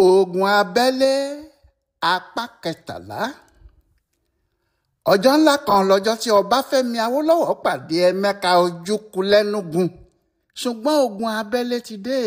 Ogun abẹ́lé apá kẹtàlá. Ọjọ́ ńlá kan lọ́jọ́ tí Ọbafẹmi Awolọwọ pàdé Emeka Ojukwu lẹ́nugun, ṣùgbọ́n ogun abẹ́lé ti dé.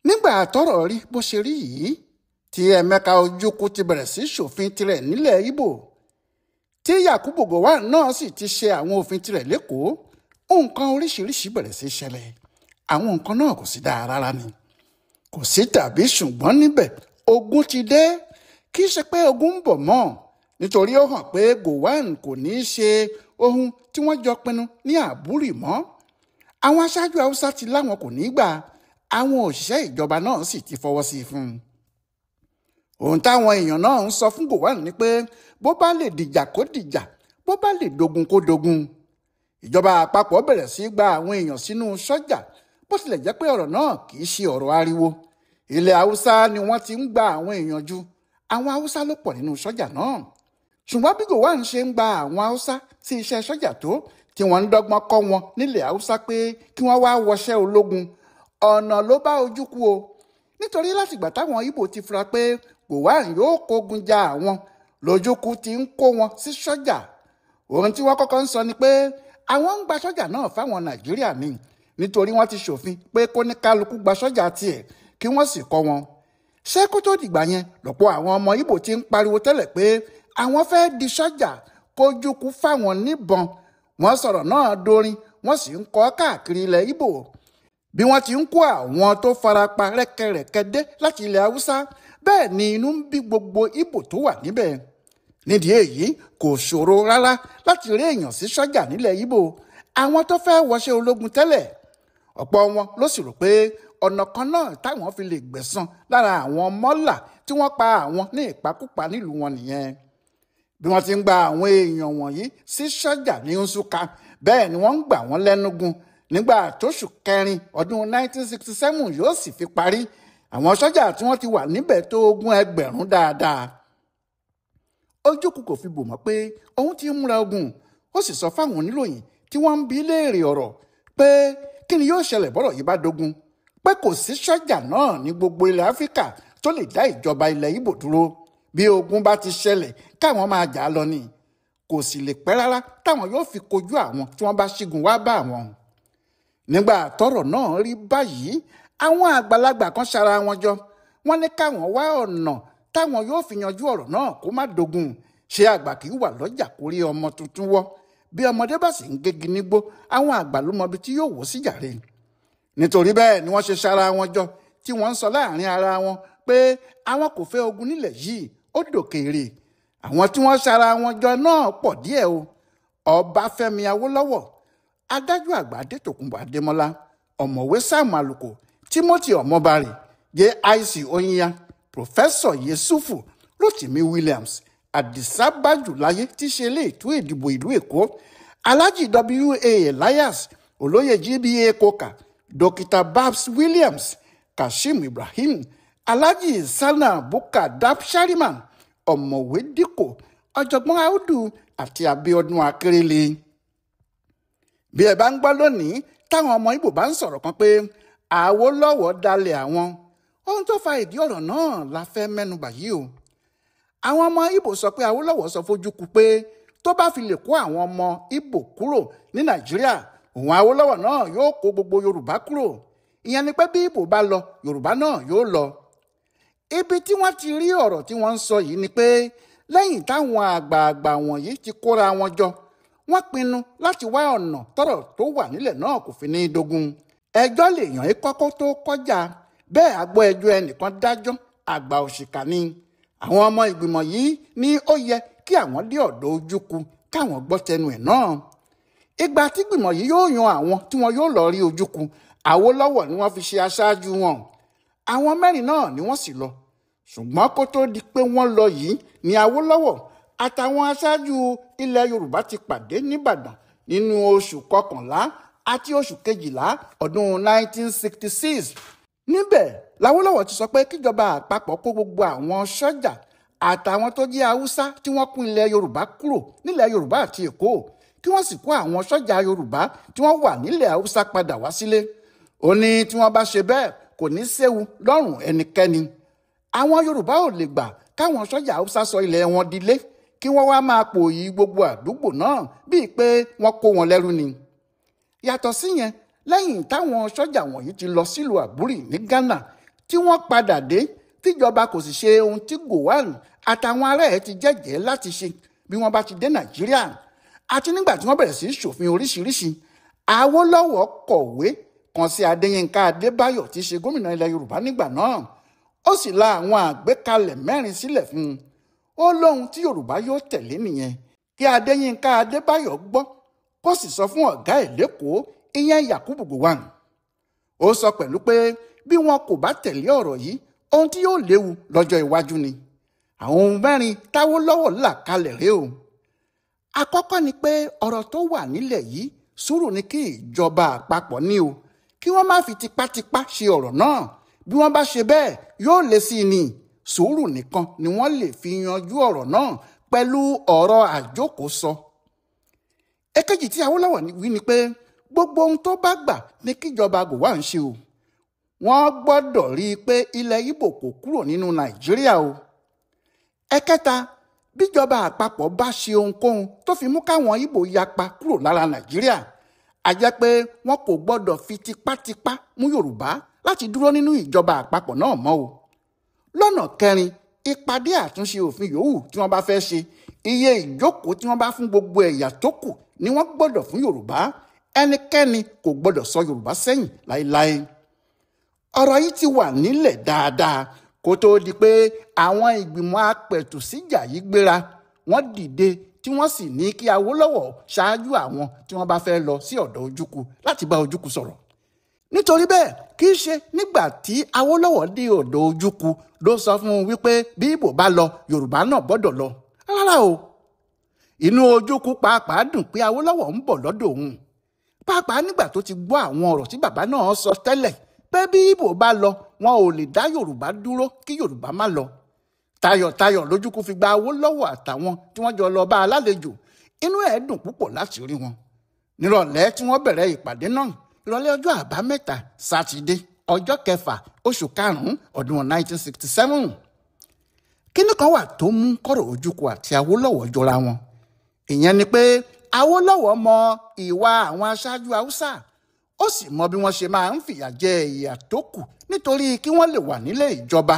Nígbà tọ́rọ̀ rí bó ṣe rí yìí, tí Emeka Ojukwu ti bẹ̀rẹ̀ sí ṣòfin tirẹ̀ nílẹ̀ Ìgbò, tí Yakubu Gowon náà sì ti ṣe àwọn òfin tirẹ̀ lẹ́kọ̀ọ́, nǹkan oríṣiríṣi bẹ̀rẹ̀ sí ṣẹlẹ̀. Àwọn nǹkan náà kò sí dáa rárá ni. Kò sí tàbí ṣùgbọ́n níbẹ̀ ogun ti dé. Kì í ṣe pé ogun ń bọ̀ mọ́, nítorí ó hàn pé Gowon kò ní í ṣe ohun tí wọ́n jọ pinnu ní àbúrì mọ́. Àwọn aṣáájú Haúsá ti láwọn kò ní gbà, àwọn òṣìṣẹ́ ìjọba náà sì ti fọwọ́ sí i fún un. Ohun táwọn èèyàn náà ń sọ fún Gowon ni pé bó bá lè dìjà kó dìjà, bó bá lè dogun kó dogun. Ìjọba àpapọ̀ bẹ̀rẹ̀ sí gba àwọn èèyàn sínú sọ́jà, bó tilẹ̀ jẹ́ pé ọ̀rọ̀ náà kì í ṣe ọ̀rọ̀ ariwo. Ilẹ̀ Haúsá ni wọ́n ti ń gba àwọn èèyàn jù. Àwọn Haúsá ló pọ̀ nínú sọ́jà náà. Ṣùgbọ́n bí Gowon ṣe ń gba àwọn Haúsá sí iṣẹ́ sọ́jà tó, tí wọ́n ń dọ́gbọ́n kọ́ wọn nílẹ̀ Haúsá pé kí wọ́n wá wọṣẹ́ ológun, ọ̀nà ló bá Ojukwu o. Nítorí látìgbà táwọn Ìgbò ti fura pé Gowon yóò kógun ja àwọn, l'Ojukwu ti ń kó wọn sí sọ́jà. Ohun tí wọ́n kọ́kọ́ ń sọ ni pé àwọn ń gba sọ́jà náà fáwọn Nàìjíríà ni, nítorí wọ́n ti ṣòfin pé kó ní kálukú gba sọ́jà tiẹ̀ kí wọ́n sì kọ́ wọn. Ṣé kó tó dìgbà yẹn lọ́pọ̀ àwọn ọmọ Ìgbò ti ń pariwo tẹ́lẹ̀ pé àwọn fẹ́ di sọ́jà k'Ojukwu fáwọn níbọn. Wọ́n sọ̀rọ̀ náà dorin, wọ́n sì ń kọ káàkiri ilẹ̀ Ìgbò. Bí wọ́n ti ń kó àwọn tó farapa rẹ́kẹrẹ́kẹ́ dé láti ilẹ̀ Haúsá, bẹ́ẹ̀ ni inú ń bí gbogbo Ìgbò tó wà níbẹ̀. Nídìí èyí kò ṣòro rárá láti rí èèyàn sí sọ́jà nílẹ̀ Ìgbò. Àwọn tó fẹ́ wọṣẹ́ ológun tẹ́lẹ̀, ọ̀pọ̀ wọn ló sì rò pé ọ̀nà kan náà táwọn fi lè gbẹ̀san lára àwọn mọ́là tí wọ́n pa àwọn ní ìpakúpa nílùú wọn nìyẹn. Bí wọ́n ti ń gba àwọn èèyàn wọ̀nyí sí sọ́jà ní Nsukka, bẹ́ẹ̀ ni wọ́n ń gbà wọ́n lẹ́nugun. Nígbà tóṣù kẹrin ọdún 1967 yóò sì fi parí, àwọn sọ́jà tí wọ́n ti wà níbẹ̀ tó 20,000 dáadáa. Ojukwu kò fi bò mọ́ pé òun ti ń múra ogun. Ó sì sọ fáwọn oníròyìn tí wọ́n ń bi léèrè ọ̀rọ̀ pé kí ni yóò ṣẹlẹ̀ bọ́rọ̀ yìí bá dogun, pé kò sí sọ́jà náà ní gbogbo ilẹ̀ Áfíríkà tó lè dá ìjọba ilẹ̀ Ìgbò dúró. Bí ogun bá ti ṣẹlẹ̀ káwọn máa jà lọ ni. Kò sì lè pẹ́ rárá táwọn yóò fi kojú àwọn tí wọ́n bá ṣígun wá bá àwọn. Nígbà tọ́rọ̀ náà rí báyìí, àwọn àgbàlagbà kan ṣara wọn jọ. Wọ́n ní káwọn wá ọ̀nà táwọn yóò fi yanjú ọ̀rọ̀ náà kó má dogun. Ṣé àgbà kì í wà lọ́jà kó rí ọmọ tuntun wọ́? Bí ọmọdé bá sì ń gégi nígbó, àwọn àgbà ló mọ ibi tí yóò wò sí jàre. Nítorí bẹ́ẹ̀ ni wọ́n ṣe ṣara wọn jọ, tí wọ́n ń sọ láàrin ara wọn pé àwọn kò fẹ́ ogun nílẹ̀ yìí, ó dòkèèrè. Àwọn tí wọ́n ṣara wọn jọ náà pọ̀ díẹ̀ o. Ọbafẹmi Awolọwọ, adájọ́ àgbà Adétòkunbọ̀ Adémọ́lá, ọ̀mọ̀wé Sam Aluko, Timothy Ọmọbari, J.I.C. Oyinya, Pòfẹ́sọ̀ Yesufu, Rotimi Williams, Àdìsá Bájùláyé tí ṣe ilé ètò ìdìbò ìlú Èkó, Alhaji W.A. Elias, Olóyè G.B.A. Coker, Dókítà Babs Williams, Kashim Ibrahim, Alhaji Sana Bukar Dab Shariman, Ọ̀mọ̀wé Dikko, Ọ̀jọ̀gbọ́n Audu àti Abíọ́dún Akérèlé. Bí ẹ bá ń gbọ́ lónìí táwọn ọmọ Ìgbò bá ń sọ̀rọ̀ kan pé Awolọwọ dalẹ̀ àwọn, ohun tó fa ìdí ọ̀rọ̀ náà la fẹ́ mẹ́nubà yìí o. Àwọn ọmọ Ìgbò sọ pé Awolọwọ sọ f'Ojukwu pé tó bá fi lè kó àwọn ọmọ Ìgbò kúrò ní Nàìjíríà, òun Awolọwọ náà yóò kó gbogbo Yorùbá kúrò. Ìyẹn ni pé bí Ìgbò bá lọ, Yorùbá náà yóò lọ. Ibi tí wọ́n ti rí ọ̀rọ̀ tí wọ́n ń sọ yìí ni pé lẹ́yìn táwọn àgbààgbà wọ̀nyí ti kóra wọn jọ, wọ́n pinnu láti wá ọ̀nà tọ́rọ̀ tó wà nílẹ̀ náà kò fi ní dogun. Ẹjọ́ lèèyàn kọ́kọ́ tó kọjá, bẹ́ẹ̀ àgbọ̀ ẹjọ́ ẹnìkan dájọ́, àgbà òṣìkà ni. Àwọn ọmọ ìgbìmọ̀ yìí ní ó yẹ kí àwọn dé ọ̀dọ̀ Ojukwu káwọn gbọ́ tẹnu ẹ̀ náà. Ìgbà tí ìgbìmọ̀ yìí yóò yan àwọn tí wọn yóò lọ rí Ojukwu, Awolọwọ ni wọ́n fi ṣe aṣáájú wọn. Àwọn 4 náà ni wọ́n sì lọ. Ṣùgbọ́n kó tó di pé wọ́n lọ yìí ni Awolọwọ àtàwọn aṣáájú ilẹ̀ Yorùbá ti pàdé n'Íbàdàn nínú oṣù kọkànlá àti oṣù kejìlá ọdún 1966. Níbẹ̀ l'Awolọwọ ti sọ pé kíjọba àpapọ̀ kó gbogbo àwọn sọ́jà àtàwọn tó jẹ́ Haúsá tí wọ́n kún ilẹ̀ Yorùbá kúrò nílẹ̀ Yorùbá àti Èkó, kí wọ́n sì kó àwọn sọ́jà Yorùbá tí wọ́n wà nílẹ̀ Haúsá padà wá sílé. Ó ní tí wọ́n bá ṣe bẹ́ẹ̀, kò ní séwu lọ́rùn ẹnikẹ́ni. Àwọn Yorùbá ò lè gbà káwọn sọ́jà Haúsá sọ ilẹ̀ wọn dilé kí wọ́n wá máa pòòyì gbogbo àdúgbò náà bíi pé wọ́n kó wọn lẹ́rú ni. Yàtọ̀ síyẹn, lẹ́yìn táwọn sọ́jà wọ̀nyí ti lọ sílùú Àbúrì ní Ghana tí wọ́n padà dé tíjọba kò sì ṣe ohun tí Gowon àtàwọn ará ẹ̀ ti jẹ́jẹ́ láti ṣe bí wọ́n bá ti dé Nàìjíríà. Àti nígbà tí wọ́n bẹ̀rẹ̀ sí ṣòfin oríṣiríṣi, Awólọ́wọ̀ kọ̀wé kan sí Adéyínká Adébáyọ̀ tí í ṣe gómìnà ilẹ̀ Yorùbá nígbà náà. Ó sì la àwọn àgbékalẹ̀ 4 sílẹ̀ fún un. Ó lóhun tí Yorùbá yóò tẹ̀lé nìyẹn kí Adéyínká Adébáyọ̀ gbọ́ kó sì sọ fún ọ̀gá ẹ̀ lÉkòó ìyẹn Yakubu Gowon. Ó sọ pẹ̀lú pé bí wọn kò bá tẹ̀lé ọ̀rọ̀ yìí, ohun tí yóò léwu lọ́jọ́ iwájú ni. Àwọn ohun 4 t'Awólọ́wọ̀ là kalẹ̀ rèé o. Àkọ́kọ́ ni pé ọ̀rọ̀ tó wà nílẹ̀ yìí sùúrù ni kí ìjọba àpapọ̀ ní o, kí wọ́n má fi tipátipá ṣe ọ̀rọ̀ náà. Bí wọ́n bá ṣe bẹ́ẹ̀ yóò le sí i ni. Sùúrù nìkan ni wọ́n lè fi yanjú ọ̀rọ̀ náà pẹ̀lú ọ̀rọ̀ àjókòósọ. Èkejì tí Awólọ́wọ̀ wí ni pé gbogbo ohun tó bá gbà ni kíjọba Gowon ṣe o. Wọ́n gbọ́dọ̀ rí i pé ilẹ̀ Ìgbò kò kúrò nínú Nàìjíríà o. Ẹ̀kẹta, bíjọba àpapọ̀ bá ṣe ohunkóhun tó fi mú káwọn Ìgbò yapa kúrò lára Nàìjíríà, a jẹ́ pé wọn kò gbọ́dọ̀ fi tipátipá mú Yorùbá láti dúró nínú ìjọba àpapọ̀ náà mọ́ o. Lọ́nà kẹrin, ìpàdé àtúnṣe òfin yòówù tí wọ́n bá fẹ́ ṣe, iye ìjókòó tí wọ́n bá fún gbogbo ẹ̀yà tó kù ni wọ́n gbọ́dọ̀ fún Yorùbá. Ẹnikẹ́ni kò gbọ́dọ̀ sọ Yorùbá sẹ́yìn láéláé. Ọ̀rọ̀ yìí ti wà nílẹ̀ dáadáa kó tó di pé àwọn ìgbìmọ̀ apẹ̀tùsíjà yìí gbéra. Wọ́n dìde tí wọ́n sì ní kí Awólọ́wọ̀ ṣáájú àwọn tí wọ́n bá fẹ́ lọ sí ọ̀dọ̀ Ojukwu láti bá Ojukwu sọ̀rọ̀. Nítorí bẹ́ẹ̀ kì í ṣe nígbà tí Awólọ́wọ̀ dé ọ̀dọ̀ Ojukwu ló sọ fún un wípé bí Ìgbò bá lọ Yorùbá náà gbọ́dọ̀ lọ. Rárá o. Inú Ojukwu pàápàá dùn pé Awólọ́wọ̀ ń bọ̀ lọ́dọ̀ òun. Pàápàá nígbà tó ti gbọ́ àwọn ọ̀rọ̀ tí bàbá náà sọ tẹ́lẹ̀ pé bí Ìgbò bá lọ wọn ò lè dá Yorùbá dúró kí Yorùbá má lọ. Tayọ̀tayọ̀ lójúkú fi gba Awólọ́wọ̀ àtàwọn tí wọ́n jọ lọ bá alálejò. Inú ẹ̀ dùn púpọ̀ láti rí wọn. Nírọ̀lẹ́ tí wọ́n bẹ̀rẹ̀ ìpàdé náà, ìrọ̀lẹ́ ọjọ́ Àbámẹ́ta Sátidé ọjọ́ 6 oṣù karùn-ún ọdún 1967. Kíní kan wà tó mú kọ́rọ̀ Ojukwu àti Awólọ́wọ̀ jọra wọn. Ìyẹn ni pé Awólọ́wọ̀ mọ ìwà àwọn aṣáájú Haúsá, ó sì mọ bí wọ́n ṣe máa ń fìyà jẹ ẹ̀yà tó kù nítorí kí wọ́n lè wà nílé ìjọba.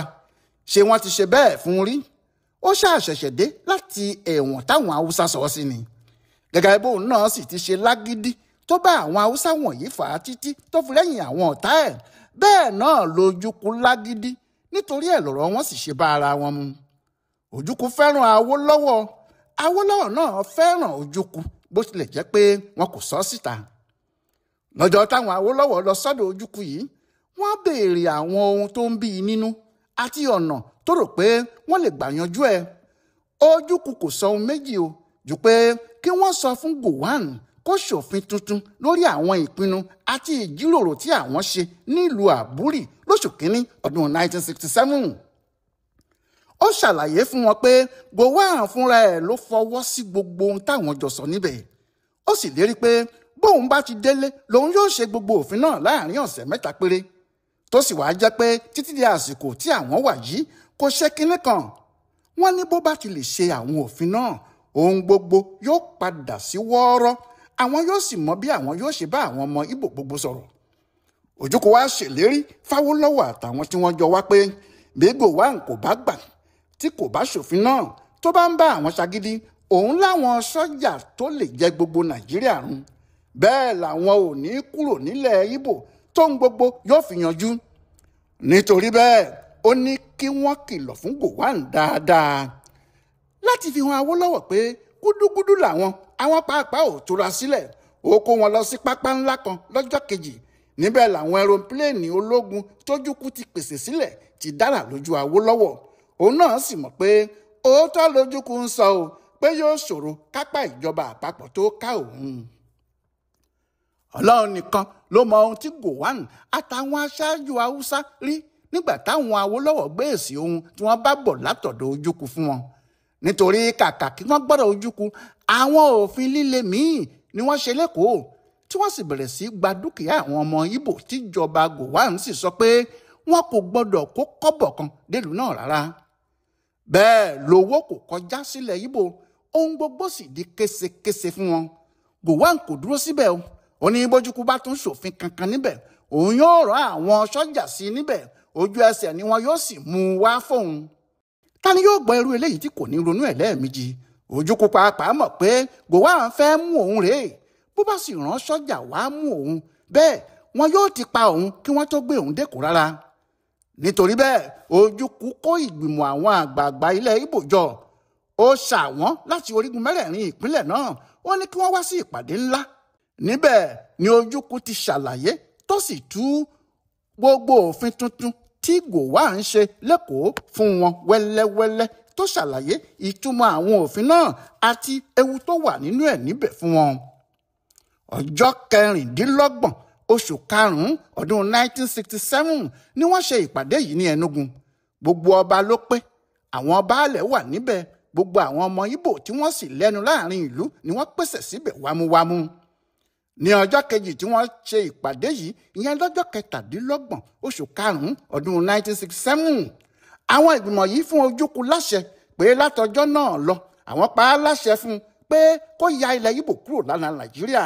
Ṣé wọ́n ti ṣe bẹ́ẹ̀ fún rí? Ó ṣàṣẹ̀ṣẹ̀ dé láti ẹ̀wọ̀n táwọn Haúsá sọ sí ni. Gẹ́gẹ́ bóun náà sì ti ṣe lágídí tó bá àwọn Haúsá wọ̀nyí fà á títí tó fi lẹ́yìn àwọn ọ̀tá ẹ̀, bẹ́ẹ̀ náà l'Ojukwu lágídí nítorí ẹ̀ lọ̀rọ̀ wọn sì ṣe bá ara wọn mu. Ojukwu fẹ́ràn Awólọ́wọ̀, Awólọ́wọ̀ náà fẹ́ràn Ojukwu bó tilẹ̀ jẹ́ pé wọn kò sọ síta. Lọ́jọ́ táwọn Awólọ́wọ̀ lọ sọ́dọ̀ Ojukwu yìí, wọ́n béèrè àwọn ohun tó ń bí i nínú àti ọ̀nà tó rò pé wọ́n lè gbà yanjú ẹ̀. Ojukwu kò sọ ohun méjì o jù pé kí wọ́n sọ fún Gowon kó ṣòfin tuntun lórí àwọn ìpinnu àti ìjíròrò tí àwọn ṣe nílùú Àbúrì lóṣù kínní ọdún 1967. Ó ṣàlàyé fún wọn pé Gowon fúnra ẹ̀ ló fọwọ́ sí gbogbo ohun táwọn jọ sọ níbẹ̀. Ó sì lérí pé bóun bá ti délé lòun yóò ṣe gbogbo òfin náà láàrin ọ̀sẹ̀ 3 péré. Tó sì wáá jẹ́ pé títí di àsìkò tí àwọn wà yìí kò ṣe kinní kan. Wọ́n ní bó bá ti lè ṣe àwọn òfin náà, ohun gbogbo yóò padà sí wọ́ọ́rọ́. Àwọn yóò sì mọ bí àwọn yóò ṣe bá àwọn ọmọ Ìgbò gbogbo sọ̀rọ̀. Ojukwu wá ṣèlérí f'Awólọ́wọ̀ àtàwọn tí wọ́n jọ wá pé bí Gowon kò bá gbà tí kò bá ṣòfin náà tó bá ń bá àwọn ṣagídí, òun láwọn sọ́jà tó lè jẹ gbogbo Nàìjíríà run. Bẹ́ẹ̀ làwọn ò ní kúrò nílẹ̀ Ìgbò tó ń gbogbo yóò fi yanjú. Nítorí bẹ́ẹ̀ ó ní kí wọ́n kìlọ̀ fún Gowon dáadáa láti fi hàn Awólọ́wọ̀ pé gúdúgúdú làwọn, àwọn pàápàá ò túra sílẹ̀. Ó kó wọn lọ sí pápá ńlá kan lọ́jọ́ kejì. Níbẹ̀ làwọn ẹropílẹ̀nì ológun t'Ojukwu ti pèsè sílẹ̀ ti dára lójú Awólọ́wọ̀. Òun náà sì mọ̀ pé òótọ́ l'Ojukwu ń sọ o pé yóò ṣòro kápá ìjọba àpapọ̀ tó ká òun. Ọlọ́run nìkan ló mọ ohun tí Gowon àtàwọn aṣáájú Haúsá rí nígbà táwọn Awólọ́wọ̀ gbé èsì ohun tí wọ́n bá bọ̀ látọ̀dọ̀ Ojukwu fún wọn. Nítorí kàkà kí wọ́n gbọ́dọ̀ Ojukwu, àwọn òfin líle míì ni wọ́n ṣe lÉkòó tí wọ́n sì bẹ̀rẹ̀ sí gba dúkìá àwọn ọmọ Ìgbò tíjọba Gowon sì sọ pé wọn kò gbọdọ̀ kó kọ́bọ̀ kan délùú náà rárá. bẹ́ẹ̀ lówó kò kọjá sílẹ̀ Ìgbò, ohun gbogbo sì di késekése fún wọn. Gowon kò dúró síbẹ̀ o, ó ní bójúkú bá tún ṣòfin kankan níbẹ̀ òun yóò rán àwọn sọ́jà sí i níbẹ̀, ojú ẹsẹ̀ ni wọn yóò sì mú un wá fóun. Ta ni yóò gbọ́ irú eléyìí tí kò ní ronú ẹ̀ lẹ́ẹ̀mejì? Ojukwu pàápàá mọ̀ pé Gowon fẹ́ mú òun rèé, bó bá sì rán sọ́jà wá mú òun bẹ́ẹ̀ wọn yóò ti pa òun kí wọ́n tó gbé òun dẹ́kun rárá. Nítorí bẹ́ẹ̀ Ojukwu kó ìgbìmọ̀ àwọn àgbààgbà ilẹ̀ Ìgbò jọ, ó ṣà wọ́n láti orígun mẹ́rẹ̀ẹ̀rin ìpínlẹ̀ náà, ó ní kí wọ́n wá sí ìpàdé ńlá. Níbẹ̀ ni Ojukwu ti ṣàlàyé tó sì tú gbogbo òfin tuntun tí Gowon ń ṣe lẹ́kọ̀ọ́ fún wọn wẹ́lẹ́wẹ́lẹ́, tó ṣàlàyé ìtumọ̀ àwọn òfin náà àti ewu tó wà nínú ẹ̀ níbẹ̀ fún wọn. Ọjọ́ 26 oṣù karùn-ún ọdún 1967 ni wọ́n ṣe ìpàdé yìí ní Enugu. Gbogbo ọba ló pé, àwọn baálẹ̀ wà níbẹ̀, gbogbo àwọn ọmọ Ìgbò tí wọ́n sì lẹ́nu láàrin ìlú ni wọ́n pèsè síbẹ̀ wámúwámú. Ní ọjọ́ kejì tí wọ́n ṣe ìpàdé yìí, ìyẹn lọ́jọ́ 27 oṣù karùn-ún ọdún 1967, àwọn ìgbìmọ̀ yìí fún Ojukwu láṣẹ pé látọjọ́ náà lọ àwọn pa á láṣẹ fún un pé kó ya ilẹ̀ Ìgbò kúrò lára Nàìjíríà,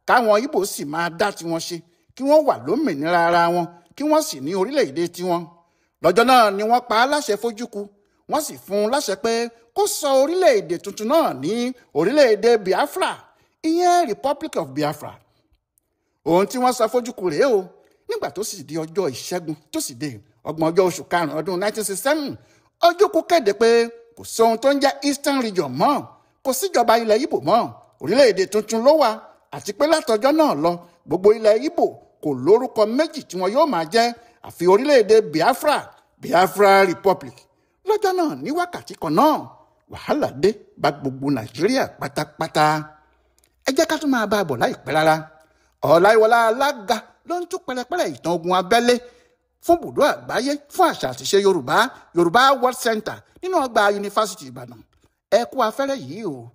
káwọn Ìgbò sì máa dá tiwọn ṣe, kí wọ́n wà lómìnira ara wọn, kí wọ́n sì ní orílẹ̀-èdè tiwọn. Lọ́jọ́ náà ni wọ́n pa á láṣẹ f'Ojukwu, wọ́n sì fún un láṣẹ pé kó sọ orílẹ̀-èdè tuntun náà ní orílẹ̀-èdè Biafra, ìyẹn Republic of Biafra. Ohun tí wọ́n sọ f'Ojukwu rèé o. Nígbà tó sì di ọjọ́ ìṣẹ́gun Tósídéè 30 oṣù karùn-ún ọdún 1967, Ojukwu kéde pé kò sóhun tó ń jẹ́ Eastern Region mọ́, kò síjọba ilẹ̀ Ìgbò mọ́, orílẹ̀-èdè tuntun ló wà, àti pé látọjọ́ náà lọ gbogbo ilẹ̀ Ìgbò kò lórúkọ méjì tí wọn yóò máa jẹ́ àfi orílẹ̀-èdè Biafra, Biafra Republic. Lọ́jọ́ náà ní wákàtí kan náà wàhálà dé bá gbogbo Nàìjíríà pátápátá. Ẹ jẹ́ ká tún máa bá a bọ̀ láìpẹ́ rárá. Ọláyíwọlá Alága ló ń tú pẹ̀lẹ́pẹ̀lẹ́ ìtàn ogun abẹ́lé fún ibùdó àgbáyé fún àṣà àti ìṣe Yorùbá World Center nínú ọgbà Yunifásitì Ìbàdàn. Ẹ kú afẹ́rẹ́ yìí o.